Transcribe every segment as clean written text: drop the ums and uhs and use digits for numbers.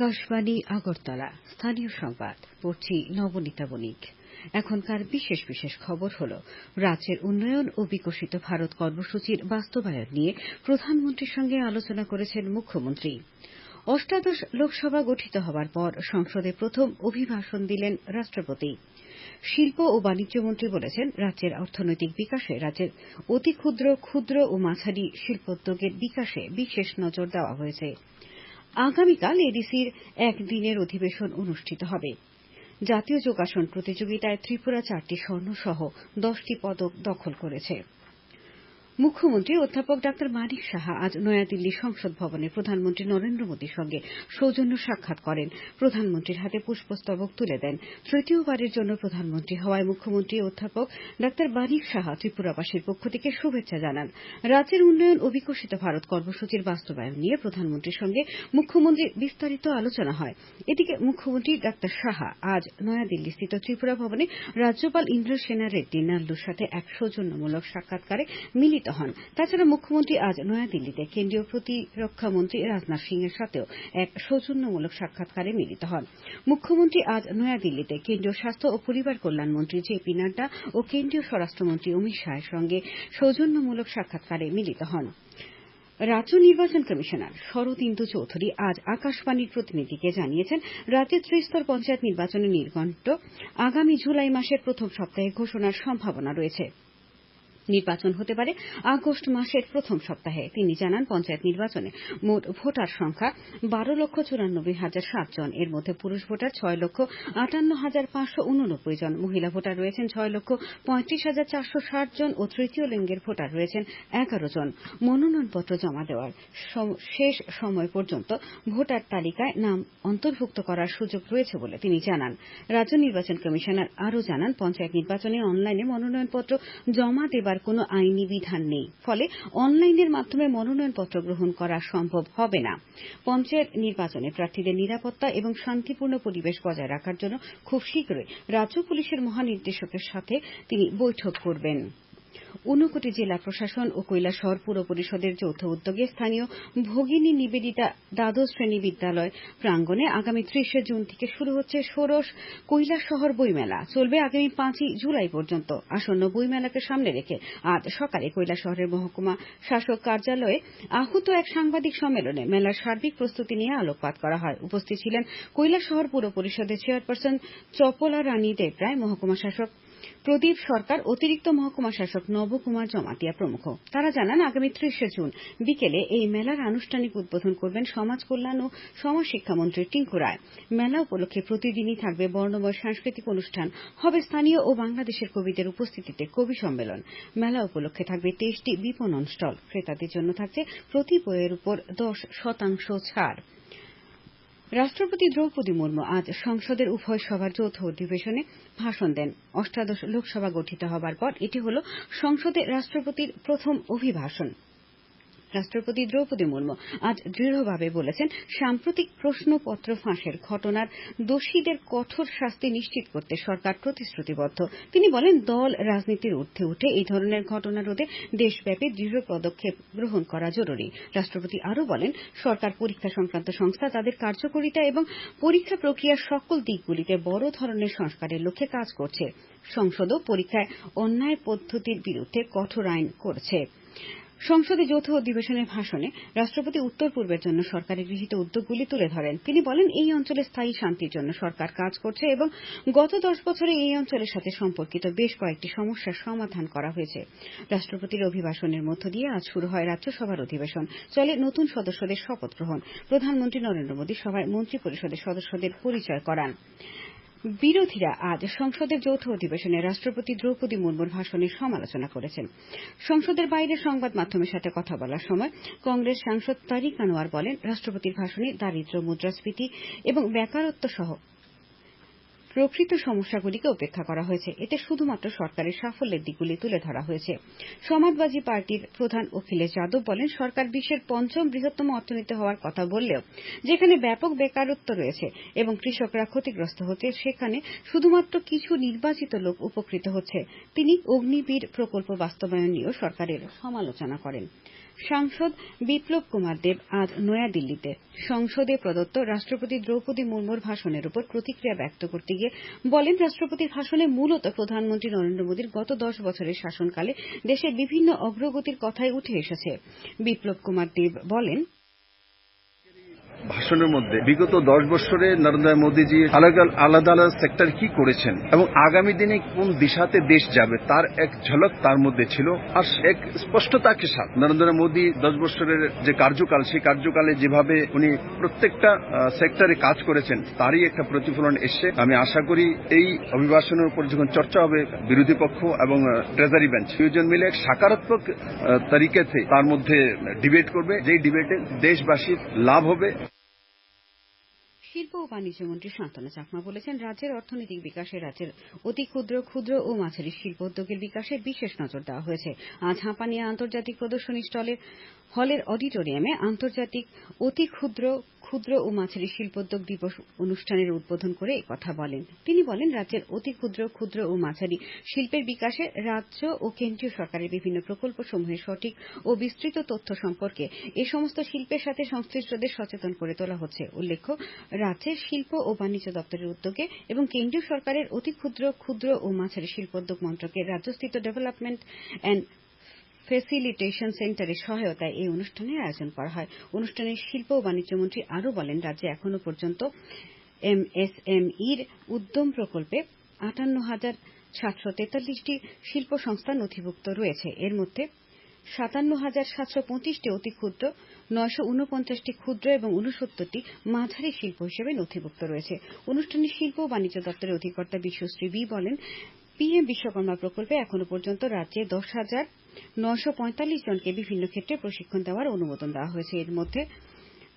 আকাশবাণী আগরতলা স্থানীয় সংবাদ পড়ছি নবনীতা বণিক। এখনকার বিশেষ বিশেষ খবর হল রাজ্যের উন্নয়ন ও বিকশিত ভারত কর্মসূচির বাস্তবায়ন নিয়ে প্রধানমন্ত্রীর সঙ্গে আলোচনা করেছেন মুখ্যমন্ত্রী। অষ্টাদশ লোকসভা গঠিত হওয়ার পর সংসদে প্রথম অভিভাষণ দিলেন রাষ্ট্রপতি। শিল্প ও বাণিজ্য মন্ত্রী বলেছেন, রাজ্যের অর্থনৈতিক বিকাশে রাজ্যের অতি ক্ষুদ্র ক্ষুদ্র ও মাঝারি শিল্পোদ্যোগের বিকাশে বিশেষ নজর দেওয়া হয়েছে। আগামীকাল এডিসির একদিনের অধিবেশন অনুষ্ঠিত হবে। জাতীয় যোগাসন প্রতিযোগিতায় ত্রিপুরা 4টি স্বর্ণ সহ 10টি পদক দখল করেছে। মুখ্যমন্ত্রী অধ্যাপক ডা মানিক সাহা আজ নয়াদিল্লি সংসদ ভবনে প্রধানমন্ত্রী নরেন্দ্র মোদীর সঙ্গে সৌজন্য সাক্ষাৎ করেন। প্রধানমন্ত্রীর হাতে পুষ্পস্তবক তুলে দেন। তৃতীয়বারের জন্য প্রধানমন্ত্রী হওয়ায় মুখ্যমন্ত্রী অধ্যাপক ডা মানিক সাহা ত্রিপুরাবাসীর পক্ষ থেকে শুভেচ্ছা জানান। রাজ্যের উন্নয়ন ও বিকশিত ভারত কর্মসূচির বাস্তবায়ন নিয়ে প্রধানমন্ত্রীর সঙ্গে মুখ্যমন্ত্রীর বিস্তারিত আলোচনা হয়। এদিকে মুখ্যমন্ত্রী ডা সাহা আজ নয়াদিল্লিস্থিত ত্রিপুরা ভবনে রাজ্যপাল ইন্দ্রসেনা রেড্ডি নাল্লুর সাথে এক সৌজন্যমূলক সাক্ষাৎকারে মিলিত হন। তাছাড়া মুখ্যমন্ত্রী আজ নয়াদিল্লিতে কেন্দ্রীয় প্রতিরক্ষা মন্ত্রী রাজনাথ সিং এর সাথেও এক সৌজন্যমূলক সাক্ষাৎকারে মিলিত হন। মুখ্যমন্ত্রী আজ নয়াদিল্লিতে কেন্দ্রীয় স্বাস্থ্য ও পরিবার কল্যাণ মন্ত্রী জেপি নাড্ডা ও কেন্দ্রীয় স্বরাষ্ট্রমন্ত্রী অমিত শাহের সঙ্গে সৌজন্যমূলক সাক্ষাৎকারে মিলিত হন। রাজ্য নির্বাচন কমিশনার শরদিন্দু চৌধুরী আজ আকাশবাণীর প্রতিনিধিকে জানিয়েছেন, রাজ্যের ত্রিস্তর পঞ্চায়েত নির্বাচনের নির্ঘণ্ট আগামী জুলাই মাসের প্রথম সপ্তাহে ঘোষণার সম্ভাবনা রয়েছে। নির্বাচন হতে পারে আগস্ট মাসের প্রথম সপ্তাহে। তিনি জানান, পঞ্চায়েত নির্বাচনে মোট ভোটার সংখ্যা 12,94,007 জন। এর মধ্যে পুরুষ ভোটার 6,58,589 জন, মহিলা ভোটার রয়েছেন 6,35,460 জন ও তৃতীয় লিঙ্গের ভোটার রয়েছেন 11 জন। মনোনয়নপত্র জমা দেওয়ার শেষ সময় পর্যন্ত ভোটার তালিকায় নাম অন্তর্ভুক্ত করার সুযোগ রয়েছে বলে তিনি জানান। রাজ্য নির্বাচন কমিশনার আরও জানান, পঞ্চায়েত নির্বাচনে অনলাইনে মনোনয়নপত্র জমা দেবার কোনো আইনি বিধান নেই, ফলে অনলাইনের মাধ্যমে মনোনয়নপত্র গ্রহণ করা সম্ভব হবে না। পঞ্চায়েত নির্বাচনে প্রার্থীদের নিরাপত্তা এবং শান্তিপূর্ণ পরিবেশ বজায় রাখার জন্য খুব শীঘ্রই রাজ্য পুলিশের মহানির্দেশকের সাথে তিনি বৈঠক করবেন। ঊনকোটি জেলা প্রশাসন ও কৈলাসহর পুর পরিষদের যৌথ উদ্যোগে স্থানীয় ভগিনী নিবেদিতা দ্বাদশ শ্রেণী বিদ্যালয় প্রাঙ্গণে আগামী 30 জুন থেকে শুরু হচ্ছে ষোড়শ কৈলাসহর বইমেলা। চলবে আগামী 5 জুলাই পর্যন্ত। আসন্ন বইমেলাকে সামনে রেখে আজ সকালে কৈলাসহরের মহকুমা শাসক কার্যালয়ে আহুত এক সাংবাদিক সম্মেলনে মেলার সার্বিক প্রস্তুতি নিয়ে আলোকপাত করা হয়। উপস্থিত ছিলেন কৈলাসহর পুর পরিষদের চেয়ারপারসন চপলা রানী দেবরায়, মহকুমা শাসক প্রদীপ সরকার, অতিরিক্ত মহকুমা শাসক নবকুমার জমাতিয়া প্রমুখ। তারা জানান, আগামী 30 জুন বিকেলে এই মেলার আনুষ্ঠানিক উদ্বোধন করবেন সমাজ কল্যাণ ও সমাজ শিক্ষামন্ত্রী টিঙ্কু রায়। মেলা উপলক্ষে প্রতিদিনই থাকবে বর্ণময় সাংস্কৃতিক অনুষ্ঠান, হবে স্থানীয় ও বাংলাদেশের কবিদের উপস্থিতিতে কবি সম্মেলন। মেলা উপলক্ষে থাকবে 23টি বিপণন স্টল। ক্রেতাদের জন্য থাকছে প্রতি বইয়ের উপর 10% ছাড়। রাষ্ট্রপতি দ্রৌপদী মুর্মু আজ সংসদের উভয় সভার যৌথ অধিবেশনে ভাষণ দেন। অষ্টাদশ লোকসভা গঠিত হবার পর এটি হল সংসদে রাষ্ট্রপতির প্রথম অভিভাষণ। রাষ্ট্রপতি দ্রৌপদী মুর্মু আজ দৃঢ়ভাবে বলেছেন, সাম্প্রতিক প্রশ্নপত্র ফাঁসের ঘটনার দোষীদের কঠোর শাস্তি নিশ্চিত করতে সরকার প্রতিশ্রুতিবদ্ধ। তিনি বলেন, দল রাজনীতির ঊর্ধ্বে উঠে এই ধরনের ঘটনা রোধে দেশব্যাপী দৃঢ় পদক্ষেপ গ্রহণ করা জরুরি। রাষ্ট্রপতি আরও বলেন, সরকার পরীক্ষা সংক্রান্ত সংস্থা তাদের কার্যকারিতা এবং পরীক্ষা প্রক্রিয়ার সকল দিকগুলিতে বড় ধরনের সংস্কারের লক্ষ্যে কাজ করছে। সংসদও পরীক্ষায় অন্যায় পদ্ধতির বিরুদ্ধে কঠোর আইন করছে। সংসদে যৌথ অধিবেশনের ভাষণে রাষ্ট্রপতি উত্তর পূর্বের জন্য সরকারের গৃহীত উদ্যোগগুলি তুলে ধরেন। তিনি বলেন, এই অঞ্চলে স্থায়ী শান্তির জন্য সরকার কাজ করছে এবং গত 10 বছরে এই অঞ্চলের সাথে সম্পর্কিত বেশ কয়েকটি সমস্যার সমাধান করা হয়েছে। রাষ্ট্রপতির অভিভাষণের মধ্য দিয়ে আজ শুরু হয় রাজ্যসভার অধিবেশন। চলে নতুন সদস্যদের শপথ গ্রহণ। প্রধানমন্ত্রী নরেন্দ্র মোদী সভায় মন্ত্রী পরিষদের সদস্যদের পরিচয় করান। বিরোধীরা আজ সংসদের যৌথ অধিবেশনে রাষ্ট্রপতি দ্রৌপদী মুর্মুর ভাষণের সমালোচনা করেছেন। সংসদের বাইরে সংবাদ মাধ্যমের সাথে কথা বলার সময় কংগ্রেস সাংসদ তারিক আনোয়ার বলেন, রাষ্ট্রপতির ভাষণে দারিদ্র্য, মুদ্রাস্ফীতি এবং বেকারত্ব সহ প্রকৃত সমস্যাগুলিকে উপেক্ষা করা হয়েছে। এতে শুধুমাত্র সরকারের সাফল্যের দিকগুলি তুলে ধরা হয়েছে। সমাজবাদী পার্টির প্রধান অখিলেশ যাদব বলেন, সরকার বিশ্বের ৫ম বৃহত্তম অর্থনীতি হওয়ার কথা বললেও যেখানে ব্যাপক বেকারত্ব রয়েছে এবং কৃষকরা ক্ষতিগ্রস্ত হচ্ছে, সেখানে শুধুমাত্র কিছু নির্বাচিত লোক উপকৃত হচ্ছে। তিনি অগ্নিবীর প্রকল্প বাস্তবায়ন নিয়েও সরকারের সমালোচনা করেন। সাংসদ বিপ্লব কুমার দেব আজ নয়াদিল্লিতে সংসদে প্রদত্ত রাষ্ট্রপতি দ্রৌপদী মুর্মুর ভাষণের উপর প্রতিক্রিয়া ব্যক্ত করতে গিয়ে বলেন, রাষ্ট্রপতির ভাষণে মূলত প্রধানমন্ত্রী নরেন্দ্র মোদীর গত 10 বছরের শাসনকালে দেশের বিভিন্ন অগ্রগতির কথাই উঠে এসেছে। বিপ্লব কুমার দেব বলেন, ভাষণের মধ্যে বিগত 10 বছরে নরেন্দ্র মোদীজি আলাদা আলাদা সেক্টর কি করেছেন এবং আগামী দিনে কোন দিশাতে দেশ যাবে তার এক ঝলক তার মধ্যে ছিল। আর এক স্পষ্টতাকে সাথে নরেন্দ্র মোদী 10 বছরের যে কার্যকাল, সেই কার্যকালে যেভাবে উনি প্রত্যেকটা সেক্টরে কাজ করেছেন তারই একটা প্রতিফলন এসছে। আমি আশা করি এই অভিভাষণের উপর যখন চর্চা হবে বিরোধী পক্ষ এবং ট্রেজারি বেঞ্চ দুজন মিলে এক সকারাত্মক তরিকাতে তার মধ্যে ডিবেট করবে, যেই ডিবেটে দেশবাসীর লাভ হবে। শিল্প ও বাণিজ্য মন্ত্রী শান্তনু চাকমা বলেছেন, রাজ্যের অর্থনৈতিক বিকাশে রাজ্যের অতি ক্ষুদ্র ক্ষুদ্র ও মাঝারি শিল্প উদ্যোগের বিকাশে বিশেষ নজর দেওয়া হয়েছে। আজ হাঁপানিয়া আন্তর্জাতিক প্রদর্শনী হলের অডিটোরিয়ামে আন্তর্জাতিক অতি ক্ষুদ্র ক্ষুদ্র ও মাঝারি শিল্পোদ্যোগ দিবস অনুষ্ঠানের উদ্বোধন করে একথা বলেন। তিনি বলেন, রাজ্যের অতি ক্ষুদ্র ক্ষুদ্র ও মাঝারি শিল্পের বিকাশে রাজ্য ও কেন্দ্রীয় সরকারের বিভিন্ন প্রকল্পসমূহের সঠিক ও বিস্তৃত তথ্য সম্পর্কে এ সমস্ত শিল্পের সাথে সংশ্লিষ্টদের সচেতন করে তোলা হচ্ছে। উল্লেখ্য, রাজ্যের শিল্প ও বাণিজ্য দপ্তরের উদ্যোগে এবং কেন্দ্রীয় সরকারের অতি ক্ষুদ্র ক্ষুদ্র ও মাঝারি শিল্পোদ্যোগ মন্ত্রকের রাজ্যস্থিত ডেভেলপমেন্ট অ্যান্ড ফেসিলিটেশন সেন্টারের সহায়তায় এই অনুষ্ঠানের আয়োজন করা হয়। অনুষ্ঠানে শিল্প ও বাণিজ্য মন্ত্রী আরও বলেন, রাজ্যে এখনো পর্যন্ত এমএসএমইর উদ্যম প্রকল্পে ৫৮,৭৪৩টি শিল্প সংস্থা নথিভুক্ত রয়েছে। এর মধ্যে ৫৭,৭২৫টি অতি ক্ষুদ্র, ৯৪৯টি ক্ষুদ্র এবং ৬৯টি মাঝারি শিল্প হিসেবে নথিভুক্ত রয়েছে। অনুষ্ঠানে শিল্প ও বাণিজ্য দপ্তরের অধিকর্তা বিশ্বশ্রী বি বলেন, পিএম বিশ্বকর্মা প্রকল্পে এখনো পর্যন্ত রাজ্যে ১০,৯৪৫ জনকে বিভিন্ন ক্ষেত্রে প্রশিক্ষণ দেওয়ার অনুমোদন দেওয়া হয়েছে। এর মধ্যে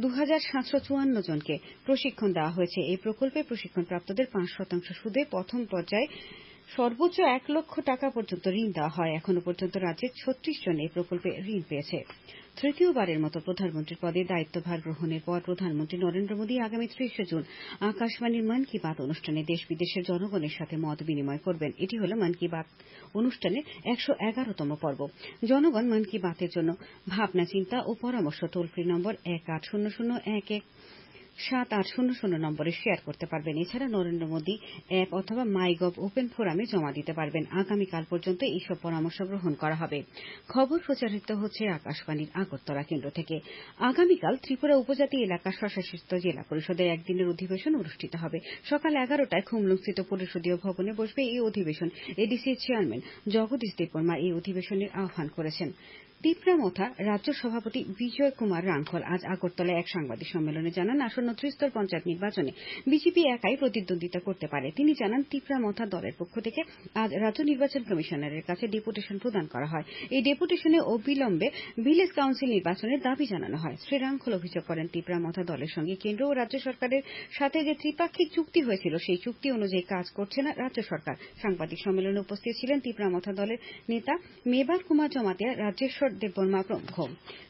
২,৭৫৪ জনকে প্রশিক্ষণ দেওয়া হয়েছে। এই প্রকল্পে প্রশিক্ষণপ্রাপ্তদের ৫% সুদে প্রথম পর্যায়ে সর্বোচ্চ ১ লক্ষ টাকা পর্যন্ত ঋণ দেওয়া হয়। এখনো পর্যন্ত রাজ্যে ৩৬ জন এই প্রকল্পে ঋণ পেয়েছে। তৃতীয়বারের মতো প্রধানমন্ত্রীর পদে দায়িত্বভার গ্রহণের পর প্রধানমন্ত্রী নরেন্দ্র মোদী আগামী ৩০ জুন আকাশবাণীর মন কি বাত অনুষ্ঠানে দেশ বিদেশের জনগণের সাথে মত বিনিময় করবেন। এটি হল মন কি বাত অনুষ্ঠানের ১১১তম পর্ব। জনগণ মন কি বাতের জন্য ভাবনা, চিন্তা ও পরামর্শ টোল ফ্রি নম্বর ১৮০০১১৭৮০০ নম্বরে শেয়ার করতে পারবেন। এছাড়া নরেন্দ্র মোদী অ্যাপ অথবা মাইগভ ওপেন ফোরামে জমা দিতে পারবেন। আগামীকাল পর্যন্ত এইসব পরামর্শ গ্রহণ করা হবে। খবর প্রচারিত হচ্ছে আকাশবাণীর আগরতলা কেন্দ্র থেকে। আগামীকাল ত্রিপুরা উপজাতি এলাকা স্বশাসিত জেলা পরিষদের একদিনের অধিবেশন অনুষ্ঠিত হবে। সকাল ১১টায় খুমলুংস্থিত পরিষদীয় ভবনে বসবে এই অধিবেশন। এডিসির চেয়ারম্যান জগদীশ দেববর্মা এই অধিবেশনের আহ্বান করেছেন। তিপ্রামথা রাজ্য সভাপতি বিজয় কুমার রাঙ্খল আজ আগরতলায় এক সাংবাদিক সম্মেলনে জানান, আসন্ন ত্রিস্তর পঞ্চায়েত নির্বাচনে বিজেপি একাই প্রতিদ্বন্দ্বিতা করতে পারে। তিনি জানান, তিপ্রামথা দলের পক্ষ থেকে আজ রাজ্য নির্বাচন কমিশনারের কাছে ডেপুটেশন প্রদান করা হয়। এই ডেপুটেশনে অবিলম্বে ভিলেজ কাউন্সিল নির্বাচনের দাবি জানানো হয়। শ্রী রাঙ্খল অভিযোগ করেন, তিপ্রামথা দলের সঙ্গে কেন্দ্র ও রাজ্য সরকারের সাথে যে ত্রিপাক্ষিক চুক্তি হয়েছিল সেই চুক্তি অনুযায়ী কাজ করছে না রাজ্য সরকার। সাংবাদিক সম্মেলনে উপস্থিত ছিলেন তিপ্রামথা দলের নেতা মেবার কুমার জমাতিয়া, রাজ্যেশ্বর দেববর্মা প্রমুখ।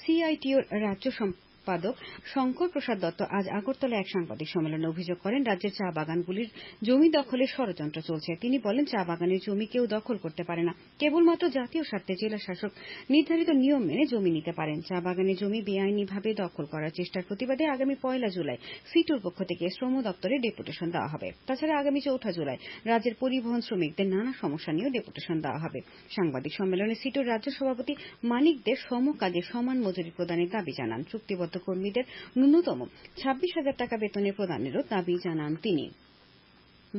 সিআইটিওর রাজ্য সম্পাদক শঙ্কর প্রসাদ দত্ত আজ আগরতলায় এক সাংবাদিক সম্মেলনে অভিযোগ করেন, রাজ্যের চা বাগানগুলির জমি দখলের ষড়যন্ত্র চলছে। তিনি বলেন, চা বাগানের জমি কেউ দখল করতে পারে না, কেবলমাত্র জাতীয় স্বার্থে জেলা শাসক নির্ধারিত নিয়ম মেনে জমি নিতে পারেন। চা বাগানের জমি বেআইনিভাবে দখল করার চেষ্টার প্রতিবাদে আগামী ১ জুলাই সিটুর পক্ষ থেকে শ্রম দপ্তরে ডেপুটেশন দেওয়া হবে। তাছাড়া আগামী ৪ জুলাই রাজ্যের পরিবহন শ্রমিকদের নানা সমস্যা নিয়েও ডেপুটেশন দেওয়া হবে। সাংবাদিক সম্মেলনে সিটুর রাজ্য সভাপতি মানিক দে সম কাজে সমান মজুরি প্রদানের দাবি জানান। চুক্তিবদ্ধ কর্মীদের ন্যূনতম ২৬,০০০ টাকা বেতনের প্রদানেরও দাবি জানান তিনি।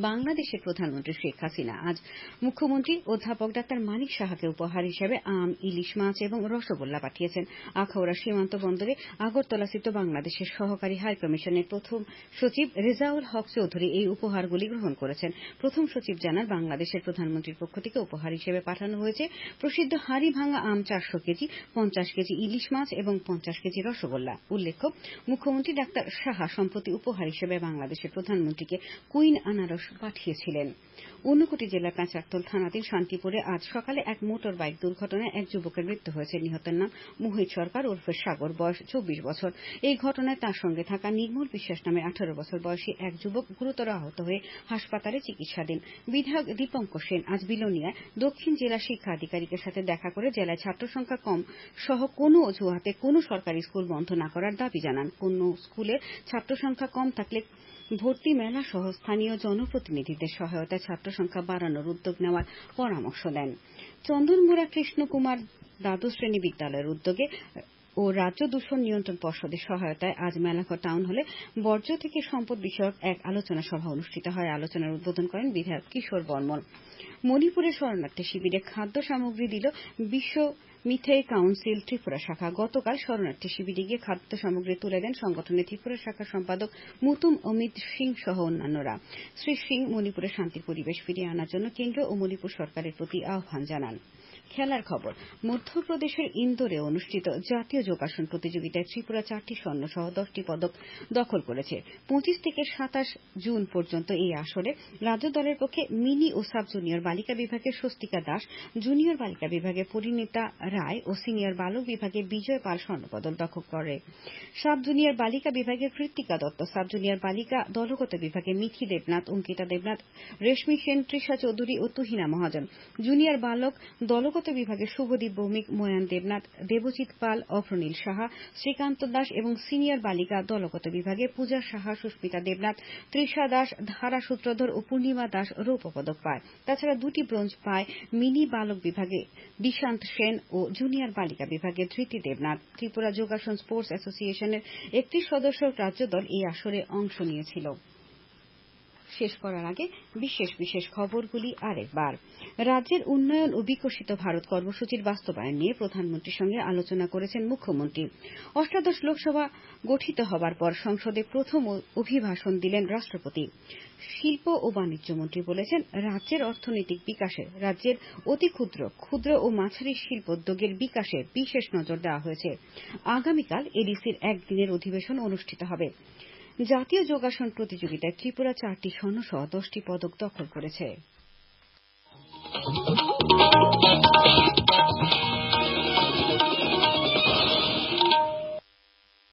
বাংলাদেশের প্রধানমন্ত্রী শেখ হাসিনা আজ মুখ্যমন্ত্রী অধ্যাপক ডাক্তার মানিক সাহাকে উপহার হিসেবে আম, ইলিশ মাছ এবং রসগোল্লা পাঠিয়েছেন। আখাউড়া সীমান্ত বন্দরে আগরতলাস্থিত বাংলাদেশের সহকারী হাইকমিশনের প্রথম সচিব রেজাউল হক চৌধুরী এই উপহারগুলি গ্রহণ করেছেন। প্রথম সচিব জানান, বাংলাদেশের প্রধানমন্ত্রীর পক্ষ থেকে উপহার হিসেবে পাঠানো হয়েছে প্রসিদ্ধ হাড়িভাঙা আম ৪০০ কেজি, ৫০ কেজি ইলিশ মাছ এবং ৫০ কেজি রসগোল্লা। উল্লেখ্য, মুখ্যমন্ত্রী ডাক্তার সাহা সম্প্রতি উপহার হিসেবে বাংলাদেশের প্রধানমন্ত্রীকে কুইন আনারস ঢেঁড়স পাঠিয়েছিলেন। ঊনকোটি জেলার কাঁচারতল থানাধীন শান্তিপুরে আজ সকালে এক মোটর বাইক দুর্ঘটনায় এক যুবকের মৃত্যু হয়েছে। নিহতের নাম মোহিত সরকার ওরফে সাগর, বয়স 24 বছর। এই ঘটনায় তার সঙ্গে থাকা নির্মল বিশ্বাস নামে 18 বছর বয়সী এক যুবক গুরুতর আহত হয়ে হাসপাতালে চিকিৎসাধীন। বিধায়ক দীপঙ্কর সেন আজ বিলোনিয়ায় দক্ষিণ জেলা শিক্ষা আধিকারিকের সাথে দেখা করে জেলায় ছাত্র সংখ্যা কম সহ কোনো অজুহাতে কোনো সরকারি স্কুল বন্ধ না করার দাবি জানান। কোনো স্কুলের ছাত্র সংখ্যা কম থাকলে ভর্তি মেলা সহ স্থানীয় জনপ্রতিনিধিদের সহায়তায় ছাত্র সংখ্যা বাড়ানোর উদ্যোগ নেওয়ার পরামর্শ দেন। চন্দনমুড়া কৃষ্ণকুমার দ্বাদশ শ্রেণী বিদ্যালয়ের উদ্যোগে ও রাজ্য দূষণ নিয়ন্ত্রণ পর্ষদের সহায়তায় আজ মেলাঘর টাউন হলে বর্জ্য থেকে সম্পদ বিষয়ক এক আলোচনা সভা অনুষ্ঠিত হয়। আলোচনার উদ্বোধন করেন বিধায়ক কিশোর বর্মন। মণিপুরের শরণার্থী শিবিরে খাদ্য সামগ্রী দিল বিশ্ব মিঠাই কাউন্সিল ত্রিপুরা শাখা। গতকাল শরণার্থী শিবিরে গিয়ে খাদ্য সামগ্রী তুলে দেন সংগঠনের ত্রিপুরা শাখার সম্পাদক মুতুম অমিত সিং সহ অন্যান্যরা। শ্রী সিং মণিপুরে শান্তির পরিবেশ ফিরিয়ে আনার জন্য কেন্দ্র ও মণিপুর সরকারের প্রতি আহ্বান জানান। খেলার খবর। মধ্যপ্রদেশের ইন্দোরে অনুষ্ঠিত জাতীয় যোগাসন প্রতিযোগিতায় ত্রিপুরা 4টি স্বর্ণ সহ 10টি পদক দখল করেছে। 25 থেকে 27 জুন পর্যন্ত এই আসরে রাজ্য দলের পক্ষে মিনি ও সাব জুনিয়র বালিকা বিভাগে স্বস্তিকা দাস, জুনিয়র বালিকা বিভাগে পরিণীতা রায় ও সিনিয়র বালক বিভাগে বিজয় পাল স্বর্ণপদক দখল করে। সাব জুনিয়র বালিকা বিভাগে কৃত্তিকা দত্ত, সাব জুনিয়র বালিকা দলগত বিভাগে মিথি দেবনাথ, অঙ্কিতা দেবনাথ, রেশমি সেন, তৃষা চৌধুরী ও তুহিনা মহাজন, জুনিয়র বালক দলগত বিভাগে শুভদীপ ভৌমিক, ময়ান দেবনাথ, দেবজিৎ পাল, অভ্রনীল সাহা, শ্রীকান্ত দাস এবং সিনিয়র বালিকা দলগত বিভাগে পূজা সাহা, সুস্মিতা দেবনাথ, তৃষা দাস, ধারা সূত্রধর ও পূর্ণিমা দাস রৌপ্য পদক পায়। তাছাড়া 2টি ব্রোঞ্জ পায় মিনি বালক বিভাগে দিশান্ত সেন ও জুনিয়র বালিকা বিভাগে ধৃতি দেবনাথ। ত্রিপুরা যোগাসন স্পোর্টস অ্যাসোসিয়েশনের 31 সদস্য রাজ্য দল এই আসরে অংশ নিয়েছিল। শেষ করার আগে বিশেষ খবরগুলি আরেকবার। রাজ্যের উন্নয়ন ও বিকশিত ভারত কর্মসূচির বাস্তবায়ন নিয়ে প্রধানমন্ত্রীর সঙ্গে আলোচনা করেছেন মুখ্যমন্ত্রী। অষ্টাদশ লোকসভা গঠিত হবার পর সংসদে প্রথম অভিভাষণ দিলেন রাষ্ট্রপতি। শিল্প ও বাণিজ্য মন্ত্রী বলেছেন, রাজ্যের অর্থনৈতিক বিকাশে রাজ্যের অতি ক্ষুদ্র ও মাঝারি শিল্পোদ্যোগের বিকাশে বিশেষ নজর দেওয়া হয়েছে। আগামীকাল এডিসির একদিনের অধিবেশন অনুষ্ঠিত হবে। জাতীয় যোগাসন প্রতিযোগিতায় ত্রিপুরা 4টি স্বর্ণ সহ 10টি পদক দখল করেছে।